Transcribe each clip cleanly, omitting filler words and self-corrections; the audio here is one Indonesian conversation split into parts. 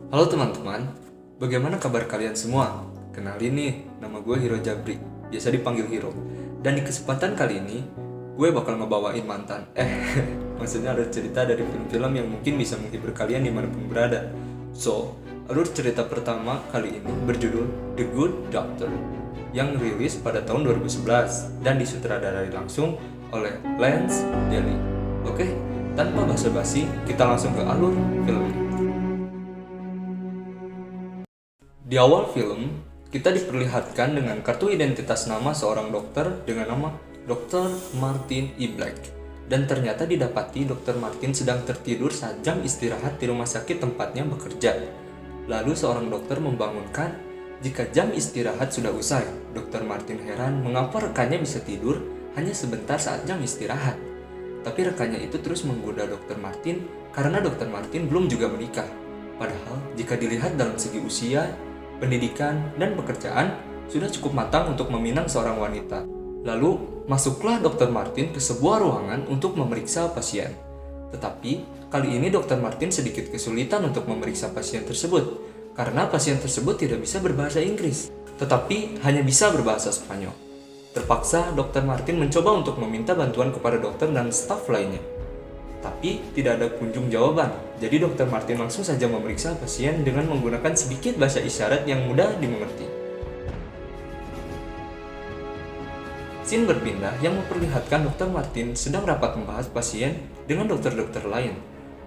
Halo teman-teman, bagaimana kabar kalian semua? Kenalin nih, nama gue Hiro Jabri, biasa dipanggil Hiro. Dan di kesempatan kali ini, gue bakal ngebawain mantan. Maksudnya ada cerita dari film-film yang mungkin bisa menghibur kalian dimanapun berada. So, alur cerita pertama kali ini berjudul The Good Doctor, yang rilis pada tahun 2011 dan disutradarai langsung oleh Lance Daly. Oke, tanpa basa-basi, kita langsung ke alur film ini. Di awal film, kita diperlihatkan dengan kartu identitas nama seorang dokter dengan nama Dr. Martin E. Black. Dan ternyata didapati Dr. Martin sedang tertidur saat jam istirahat di rumah sakit tempatnya bekerja. Lalu seorang dokter membangunkan jika jam istirahat sudah usai. Dr. Martin heran mengapa rekannya bisa tidur hanya sebentar saat jam istirahat. Tapi rekannya itu terus menggoda Dr. Martin karena Dr. Martin belum juga menikah. Padahal jika dilihat dalam segi usia, pendidikan, dan pekerjaan sudah cukup matang untuk meminang seorang wanita. Lalu, masuklah Dr. Martin ke sebuah ruangan untuk memeriksa pasien. Tetapi, kali ini Dr. Martin sedikit kesulitan untuk memeriksa pasien tersebut, karena pasien tersebut tidak bisa berbahasa Inggris, tetapi hanya bisa berbahasa Spanyol. Terpaksa, Dr. Martin mencoba untuk meminta bantuan kepada dokter dan staf lainnya. Tapi tidak ada kunjung jawaban, jadi Dr. Martin langsung saja memeriksa pasien dengan menggunakan sedikit bahasa isyarat yang mudah dimengerti. Scene berpindah yang memperlihatkan Dr. Martin sedang rapat membahas pasien dengan dokter-dokter lain,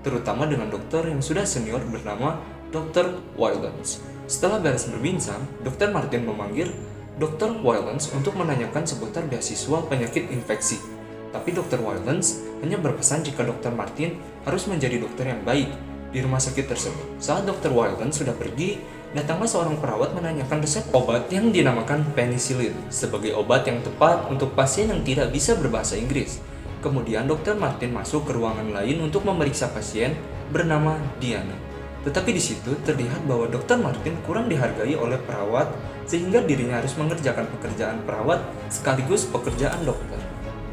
terutama dengan dokter yang sudah senior bernama Dr. Wylance. Setelah beres berbincang, Dr. Martin memanggil Dr. Wylance untuk menanyakan seputar beasiswa penyakit infeksi. Tapi Dr. Wylance hanya berpesan jika Dr. Martin harus menjadi dokter yang baik di rumah sakit tersebut. Saat Dr. Wylance sudah pergi, datanglah seorang perawat menanyakan resep obat yang dinamakan penicillin sebagai obat yang tepat untuk pasien yang tidak bisa berbahasa Inggris. Kemudian Dr. Martin masuk ke ruangan lain untuk memeriksa pasien bernama Diana. Tetapi di situ terlihat bahwa Dr. Martin kurang dihargai oleh perawat sehingga dirinya harus mengerjakan pekerjaan perawat sekaligus pekerjaan dokter.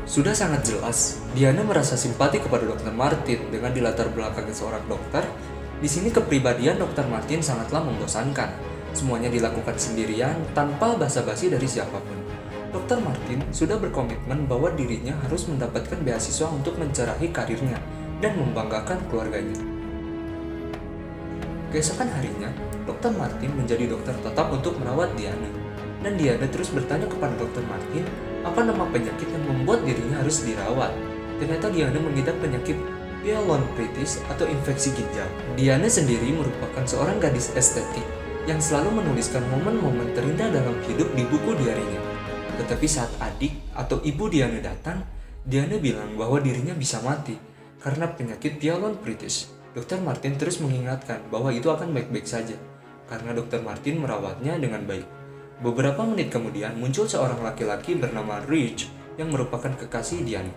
Sudah sangat jelas, Diana merasa simpati kepada Dr. Martin dengan dilatar belakangi seorang dokter. Di sini kepribadian Dr. Martin sangatlah membosankan. Semuanya dilakukan sendirian tanpa basa-basi dari siapapun. Dr. Martin sudah berkomitmen bahwa dirinya harus mendapatkan beasiswa untuk mencerahi karirnya dan membanggakan keluarganya. Keesokan harinya, Dr. Martin menjadi dokter tetap untuk merawat Diana. Dan Diana terus bertanya kepada Dr. Martin apa nama penyakit yang membuat dirinya harus dirawat. Ternyata Diana mengidap penyakit pyelonephritis atau infeksi ginjal. Diana sendiri merupakan seorang gadis estetik yang selalu menuliskan momen-momen terindah dalam hidup di buku diarinya. Tetapi saat adik atau ibu Diana datang, Diana bilang bahwa dirinya bisa mati karena penyakit pyelonephritis. Dr. Martin terus mengingatkan bahwa itu akan baik-baik saja karena Dr. Martin merawatnya dengan baik. Beberapa menit kemudian muncul seorang laki-laki bernama Rich yang merupakan kekasih Diana.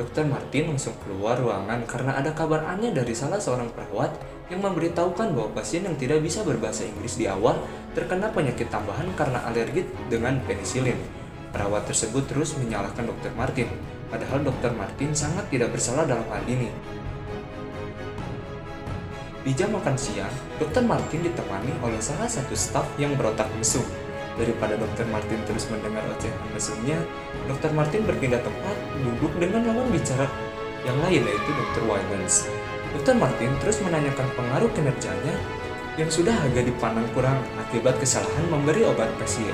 Dr. Martin langsung keluar ruangan karena ada kabar aneh dari salah seorang perawat yang memberitahukan bahwa pasien yang tidak bisa berbahasa Inggris di awal terkena penyakit tambahan karena alergi dengan penicillin. Perawat tersebut terus menyalahkan Dr. Martin, padahal Dr. Martin sangat tidak bersalah dalam hal ini. Di jam makan siang, Dr. Martin ditemani oleh salah satu staf yang berotak mesum. Daripada Dr. Martin terus mendengar ocehan mesumnya, Dr. Martin berpindah tempat duduk dengan lawan bicara yang lain, yaitu Dr. Wylance. Dr. Martin terus menanyakan pengaruh kinerjanya yang sudah agak dipandang kurang akibat kesalahan memberi obat pasien.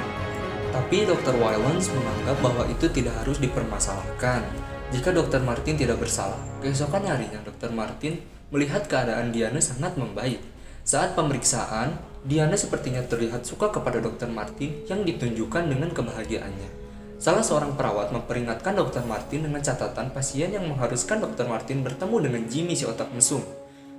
Tapi Dr. Wylance menganggap bahwa itu tidak harus dipermasalahkan jika Dr. Martin tidak bersalah. Keesokan harinya, Dr. Martin melihat keadaan Diana sangat membaik. Saat pemeriksaan, Diana sepertinya terlihat suka kepada Dr. Martin yang ditunjukkan dengan kebahagiaannya. Salah seorang perawat memperingatkan Dr. Martin dengan catatan pasien yang mengharuskan Dr. Martin bertemu dengan Jimmy si otak mesum.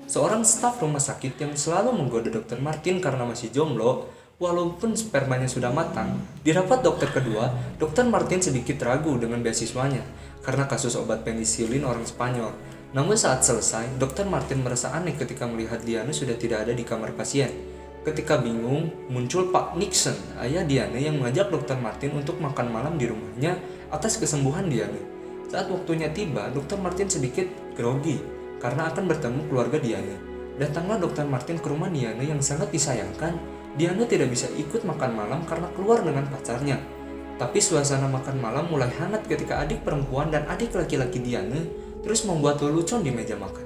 Seorang staf rumah sakit yang selalu menggoda Dr. Martin karena masih jomblo, walaupun spermanya sudah matang. Di rapat dokter kedua, Dr. Martin sedikit ragu dengan beasiswanya karena kasus obat penicillin orang Spanyol. Namun saat selesai, Dr. Martin merasa aneh ketika melihat Diana sudah tidak ada di kamar pasien. Ketika bingung, muncul Pak Nixon, ayah Diana yang mengajak Dr. Martin untuk makan malam di rumahnya atas kesembuhan Diana. Saat waktunya tiba, Dr. Martin sedikit grogi karena akan bertemu keluarga Diana. Datanglah Dr. Martin ke rumah Diana yang sangat disayangkan. Diana tidak bisa ikut makan malam karena keluar dengan pacarnya. Tapi suasana makan malam mulai hangat ketika adik perempuan dan adik laki-laki Diana terus membuat lelucon di meja makan.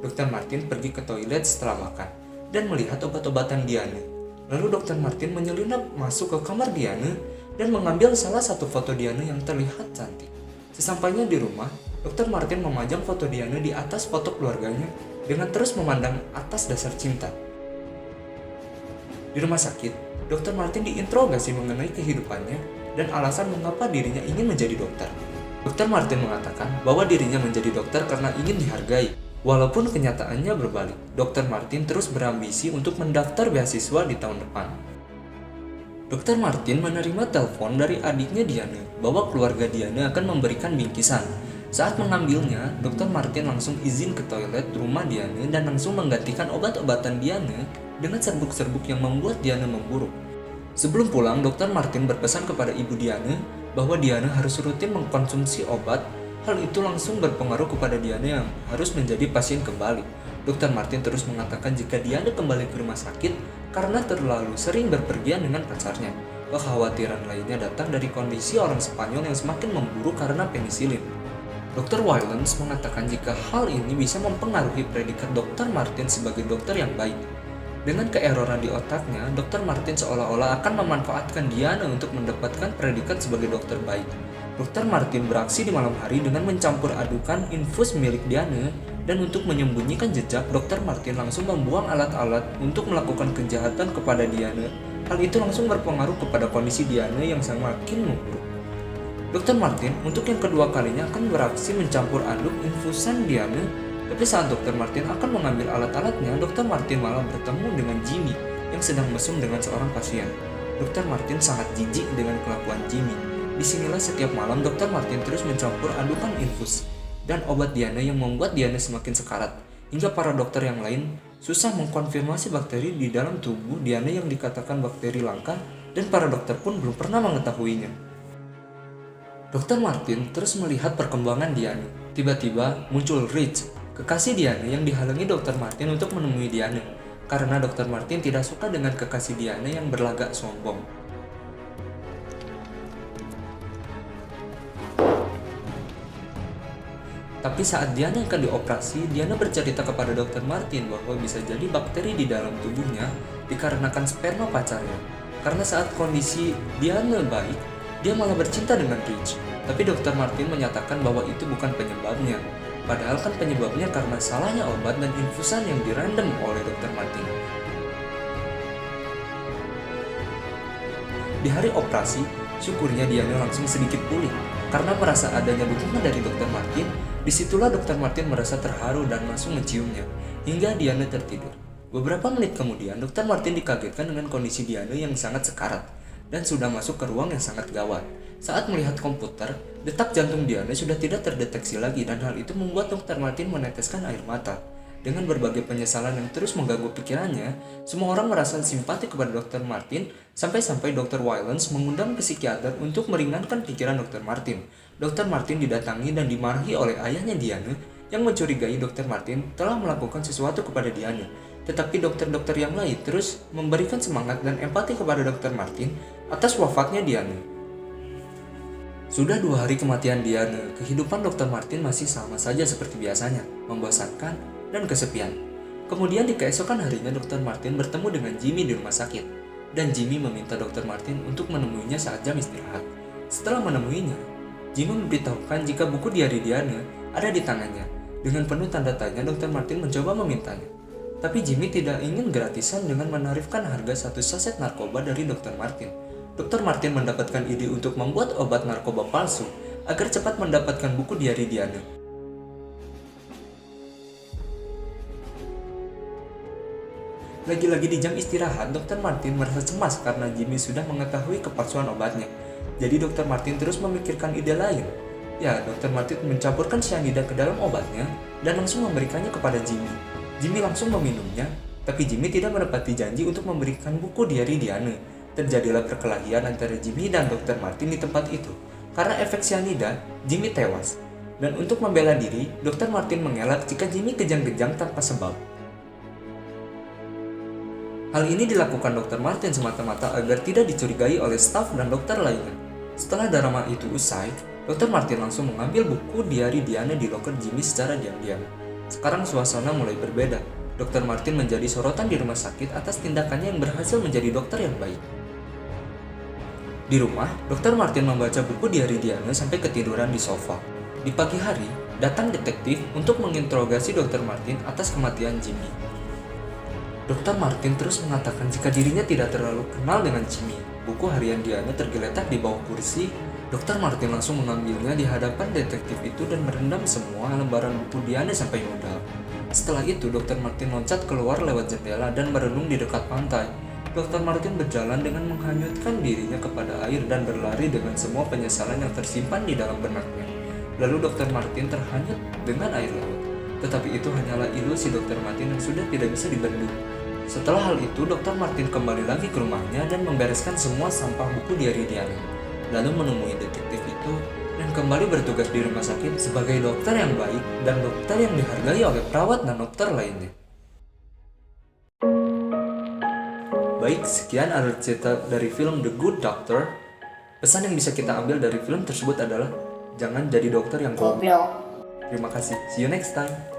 Dr. Martin pergi ke toilet setelah makan dan melihat obat-obatan Diana. Lalu Dr. Martin menyelinap masuk ke kamar Diana dan mengambil salah satu foto Diana yang terlihat cantik. Sesampainya di rumah, Dr. Martin memajang foto Diana di atas foto keluarganya dengan terus memandang atas dasar cinta. Di rumah sakit, Dr. Martin diinterogasi mengenai kehidupannya dan alasan mengapa dirinya ingin menjadi dokter. Dr. Martin mengatakan bahwa dirinya menjadi dokter karena ingin dihargai. Walaupun kenyataannya berbalik, Dr. Martin terus berambisi untuk mendaftar beasiswa di tahun depan. Dr. Martin menerima telepon dari adiknya Diana bahwa keluarga Diana akan memberikan bingkisan. Saat mengambilnya, Dr. Martin langsung izin ke toilet rumah Diana dan langsung menggantikan obat-obatan Diana dengan serbuk-serbuk yang membuat Diana memburuk. Sebelum pulang, Dr. Martin berpesan kepada ibu Diana bahwa Diana harus rutin mengkonsumsi obat. Hal itu langsung berpengaruh kepada Diana yang harus menjadi pasien kembali. Dr. Martin terus mengatakan jika Diana kembali ke rumah sakit karena terlalu sering berpergian dengan pacarnya. Kekhawatiran lainnya datang dari kondisi orang Spanyol yang semakin memburuk karena penisilin. Dr. Wylens mengatakan jika hal ini bisa mempengaruhi predikat Dr. Martin sebagai dokter yang baik. Dengan keeroran di otaknya, Dr. Martin seolah-olah akan memanfaatkan Diana untuk mendapatkan predikat sebagai dokter baik. Dr. Martin beraksi di malam hari dengan mencampur adukan infus milik Diana, dan untuk menyembunyikan jejak, Dr. Martin langsung membuang alat-alat untuk melakukan kejahatan kepada Diana. Hal itu langsung berpengaruh kepada kondisi Diana yang semakin memburuk. Dr. Martin untuk yang kedua kalinya akan beraksi mencampur aduk infusan Diana, tapi saat Dr. Martin akan mengambil alat-alatnya, Dr. Martin malah bertemu dengan Jimmy yang sedang mesum dengan seorang pasien. Dr. Martin sangat jijik dengan kelakuan Jimmy. Disinilah setiap malam Dr. Martin terus mencampur adukan infus dan obat Diana yang membuat Diana semakin sekarat, hingga para dokter yang lain susah mengkonfirmasi bakteri di dalam tubuh Diana yang dikatakan bakteri langka, dan para dokter pun belum pernah mengetahuinya. Dr. Martin terus melihat perkembangan Diana. Tiba-tiba muncul Rich, kekasih Diana yang dihalangi Dr. Martin untuk menemui Diana, karena Dr. Martin tidak suka dengan kekasih Diana yang berlagak sombong. Tapi saat Diana akan dioperasi, Diana bercerita kepada Dr. Martin bahwa bisa jadi bakteri di dalam tubuhnya dikarenakan sperma pacarnya. Karena saat kondisi Diana baik, dia malah bercinta dengan Rich. Tapi Dr. Martin menyatakan bahwa itu bukan penyebabnya. Padahal kan penyebabnya karena salahnya obat dan infusan yang dirandom oleh Dr. Martin. Di hari operasi, syukurnya Diana langsung sedikit pulih. Karena merasa adanya dukungan dari Dr. Martin, disitulah Dr. Martin merasa terharu dan langsung menciumnya, hingga Diana tertidur. Beberapa menit kemudian, Dr. Martin dikagetkan dengan kondisi Diana yang sangat sekarat dan sudah masuk ke ruang yang sangat gawat. Saat melihat komputer, detak jantung Diana sudah tidak terdeteksi lagi, dan hal itu membuat Dr. Martin meneteskan air mata. Dengan berbagai penyesalan yang terus mengganggu pikirannya, semua orang merasa simpati kepada Dr. Martin, sampai-sampai Dr. Wylens mengundang psikiater untuk meringankan pikiran Dr. Martin. Dr. Martin didatangi dan dimarahi oleh ayahnya Diana yang mencurigai Dr. Martin telah melakukan sesuatu kepada Diana. Tetapi dokter-dokter yang lain terus memberikan semangat dan empati kepada Dr. Martin atas wafatnya Diana. Sudah 2 hari kematian Diana, kehidupan Dr. Martin masih sama saja seperti biasanya, membosankan dan kesepian. Kemudian di keesokan harinya Dr. Martin bertemu dengan Jimmy di rumah sakit, dan Jimmy meminta Dr. Martin untuk menemuinya saat jam istirahat. Setelah menemuinya, Jimmy memberitahukan jika buku diari Diana ada di tangannya. Dengan penuh tanda tanya, Dr. Martin mencoba memintanya. Tapi Jimmy tidak ingin gratisan dengan menarifkan harga 1 saset narkoba dari Dr. Martin. Dr. Martin mendapatkan ide untuk membuat obat narkoba palsu agar cepat mendapatkan buku diari Diana. Lagi-lagi di jam istirahat, Dr. Martin merasa cemas karena Jimmy sudah mengetahui kepalsuan obatnya. Jadi Dr. Martin terus memikirkan ide lain. Ya, Dr. Martin mencampurkan cyanida ke dalam obatnya dan langsung memberikannya kepada Jimmy. Jimmy langsung meminumnya, tapi Jimmy tidak menepati janji untuk memberikan buku diari Diana. Terjadilah perkelahian antara Jimmy dan Dr. Martin di tempat itu. Karena efek cyanida, Jimmy tewas. Dan untuk membela diri, Dr. Martin mengelak jika Jimmy kejang-kejang tanpa sebab. Hal ini dilakukan Dr. Martin semata-mata agar tidak dicurigai oleh staf dan dokter lainnya. Setelah drama itu usai, Dr. Martin langsung mengambil buku diari Diana di loker Jimmy secara diam-diam. Sekarang suasana mulai berbeda. Dr. Martin menjadi sorotan di rumah sakit atas tindakannya yang berhasil menjadi dokter yang baik. Di rumah, Dr. Martin membaca buku diari Diana sampai ketiduran di sofa. Di pagi hari, datang detektif untuk menginterogasi Dr. Martin atas kematian Jimmy. Dr. Martin terus mengatakan jika dirinya tidak terlalu kenal dengan Jimmy. Buku harian Diana tergeletak di bawah kursi. Dr. Martin langsung mengambilnya di hadapan detektif itu dan merendam semua lembaran buku Diana sampai modal. Setelah itu, Dr. Martin loncat keluar lewat jendela dan merenung di dekat pantai. Dr. Martin berjalan dengan menghanyutkan dirinya kepada air dan berlari dengan semua penyesalan yang tersimpan di dalam benaknya. Lalu Dr. Martin terhanyut dengan air laut. Tetapi itu hanyalah ilusi Dr. Martin yang sudah tidak bisa dibendung. Setelah hal itu, Dr. Martin kembali lagi ke rumahnya dan membereskan semua sampah buku diari Diana. Lalu menemui detektif itu dan kembali bertugas di rumah sakit sebagai dokter yang baik dan dokter yang dihargai oleh perawat dan dokter lainnya. Baik, sekian alur cerita dari film The Good Doctor. Pesan yang bisa kita ambil dari film tersebut adalah jangan jadi dokter yang goblok. Terima kasih. See you next time.